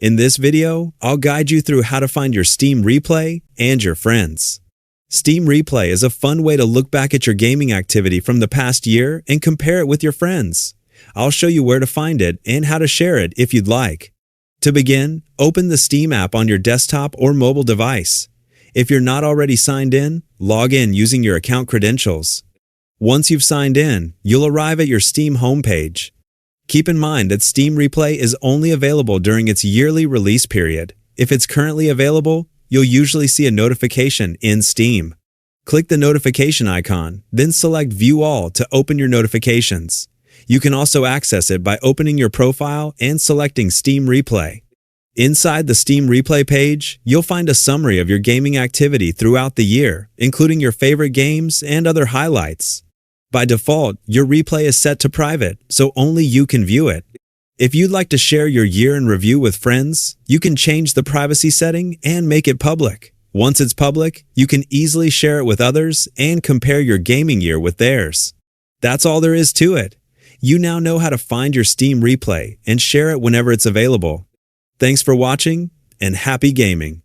In this video, I'll guide you through how to find your Steam replay and your friends. Steam Replay is a fun way to look back at your gaming activity from the past year and compare it with your friends. I'll show you where to find it and how to share it if you'd like. To begin, open the Steam app on your desktop or mobile device. If you're not already signed in, log in using your account credentials. Once you've signed in, you'll arrive at your Steam homepage. Keep in mind that Steam Replay is only available during its yearly release period. If it's currently available, you'll usually see a notification in Steam. Click the notification icon, then select View All to open your notifications. You can also access it by opening your profile and selecting Steam Replay. Inside the Steam Replay page, you'll find a summary of your gaming activity throughout the year, including your favorite games and other highlights. By default, your replay is set to private, so only you can view it. If you'd like to share your year in review with friends, you can change the privacy setting and make it public. Once it's public, you can easily share it with others and compare your gaming year with theirs. That's all there is to it. You now know how to find your Steam replay and share it whenever it's available. Thanks for watching, and happy gaming!